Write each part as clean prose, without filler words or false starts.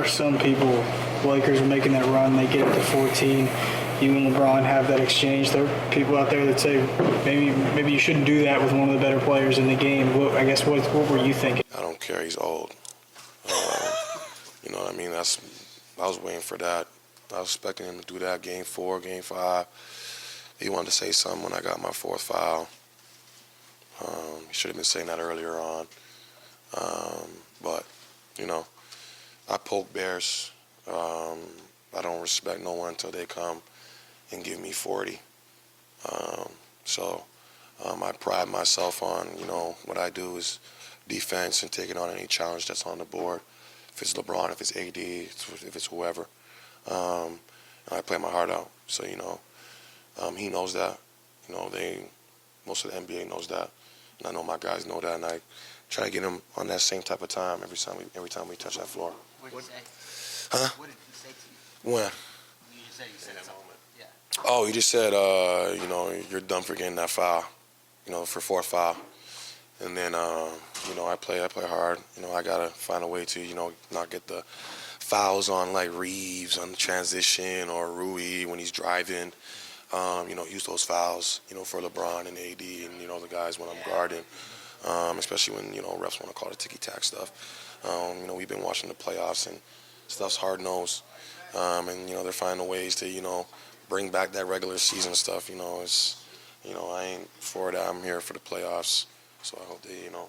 are some people, Lakers are making that run, they get it to 14. You and LeBron have that exchange. There are people out there that say maybe you shouldn't do that with one of the better players in the game. What were you thinking? I don't care. He's old. You know what I mean? I was waiting for that. I was expecting him to do that game 4, game 5. He wanted to say something when I got my 4th foul. He should have been saying that earlier on. But, you know, I poke bears. I don't respect no one until they come and give me 40. So I pride myself on, you know, what I do is defense and taking on any challenge that's on the board. If it's LeBron, if it's AD, if it's whoever. And I play my heart out. So, you know, he knows that. You know, most of the NBA knows that. And I know my guys know that, and I try to get them on that same type of time every time we touch that floor. What did he say? Huh? What did he say to you? When? You just said something. Yeah. Oh, he just said, you know, you're done for getting that foul, you know, for 4th foul. And then, you know, I play hard. You know, I got to find a way to, you know, not get the fouls on like Reeves on the transition or Rui when he's driving. You know, use those fouls, you know, for LeBron and AD and, you know, the guys when I'm guarding, especially when, you know, refs want to call it ticky-tack stuff. You know, we've been watching the playoffs and stuff's hard-nosed. And, you know, they're finding ways to, you know, bring back that regular season stuff. You know, I ain't for that. I'm here for the playoffs. So I hope they, you know,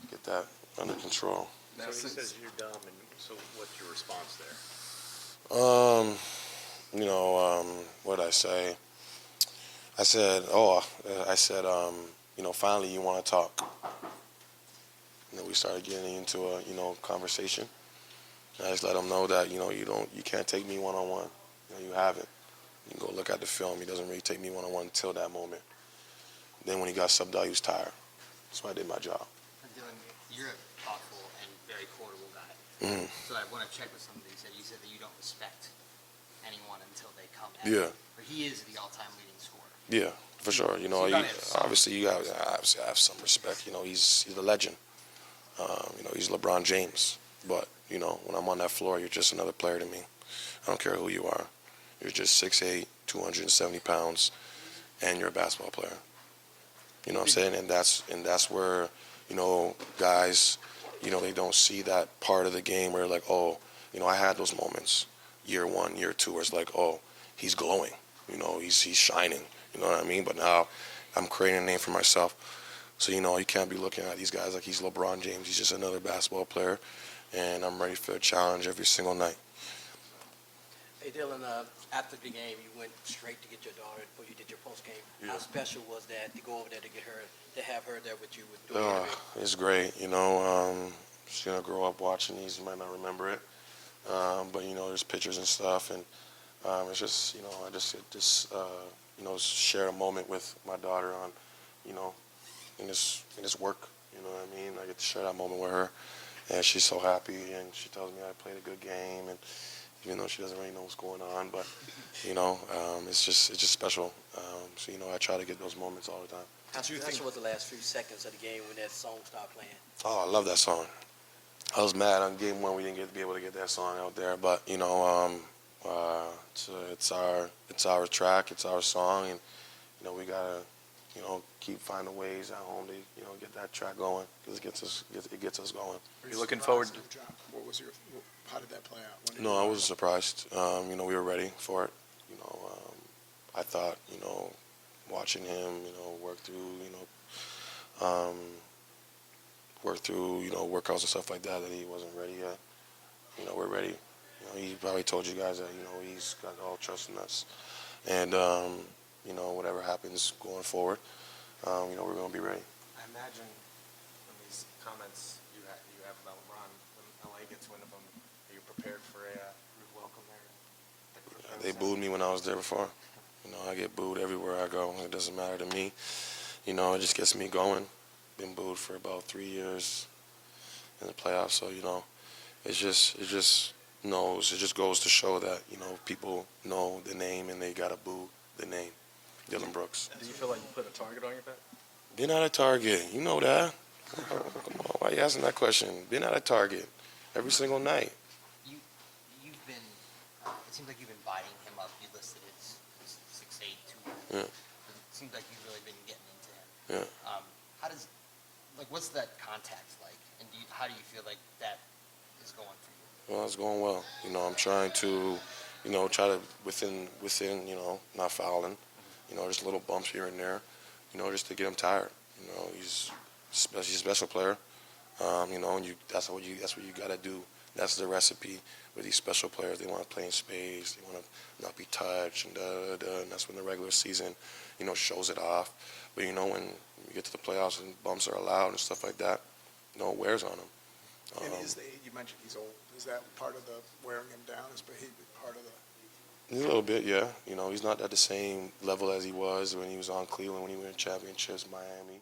get that under control. Now, so he says you're dumb, and so what's your response there? You know, what did I say? I said, you know, finally you want to talk. And then we started getting into a, you know, conversation. And I just let him know that, you know, you can't take me one-on-one. You know, you haven't. You can go look at the film. He doesn't really take me one-on-one until that moment. Then when he got subbed out, he was tired. So I did my job. Dillon, you're a thoughtful and very quotable guy. Mm-hmm. So I want to check with somebody. You said that you don't respect anyone until they come at Yeah. you. But he is the all-time leading scorer. Yeah, for sure. You know, So you gotta have some- obviously you got to have some respect. You know, he's a legend. You know, he's LeBron James. But, you know, when I'm on that floor, you're just another player to me. I don't care who you are. You're just 6'8", 270 pounds, and you're a basketball player. You know what I'm saying? And that's where, you know, guys, you know, they don't see that part of the game where like, oh, you know, I had those moments, year 1, year 2, where it's like, oh, he's glowing. You know, he's shining. You know what I mean? But now I'm creating a name for myself. So, you know, you can't be looking at these guys like he's LeBron James. He's just another basketball player, and I'm ready for a challenge every single night. Hey, Dillon, after the game, you went straight to get your daughter before you did your post game. Yeah. How special was that to go over there to get her, to have her there with you? With doing It's great. You know, she's going to grow up watching these. You might not remember it. But, you know, there's pictures and stuff. And it's just, you know, I just you know, share a moment with my daughter on, you know, in this work. You know what I mean? I get to share that moment with her. And she's so happy. And she tells me I played a good game. And even though she doesn't really know what's going on, but you know, it's just special. So you know, I try to get those moments all the time. How special was the last few seconds of the game when that song started playing? Oh, I love that song. I was mad on game 1 we didn't be able to get that song out there, but you know, it's our track, it's our song, and you know, we gotta, you know, keep finding ways at home to, you know, get that track going because it gets us going. Are you looking forward? How did that play out? No, I wasn't surprised. You know, we were ready for it. You know, I thought, you know, watching him, you know, work through, you know, workouts and stuff like that, that he wasn't ready yet. You know, we're ready. You know, he probably told you guys that, you know, he's got all trust in us. And, you know, whatever happens going forward, you know, we're going to be ready. I imagine from these comments you have about LeBron, when LA gets wind of him, are you prepared for a rude welcome there? They booed me when I was there before. You know, I get booed everywhere I go. It doesn't matter to me. You know, it just gets me going. Been booed for about 3 years in the playoffs, so you know, it just goes to show that, you know, people know the name and they gotta boo the name, Dillon Brooks. Do you feel like you put a target on your back? Been at a target, you know that. Come on, why are you asking that question? Been at a target every single night. seems like you've been biting him up. You listed his 6'8", 2. Yeah. It seems like you've really been getting into him. Yeah. How does, what's that contact like? And how do you feel like that is going for you? Well, it's going well. You know, I'm trying to, try to within, not fouling. You know, just little bumps here and there. You know, just to get him tired. You know, he's a special player. And that's what you got to do. That's the recipe with these special players. They want to play in space. They want to not be touched, and and that's when the regular season, shows it off. But when you get to the playoffs and bumps are allowed and stuff like that, it wears on them. And is you mentioned he's old. Is that part of the wearing him down? His behavior part of the? A little bit, yeah. He's not at the same level as he was when he was on Cleveland, when he won championships, Miami.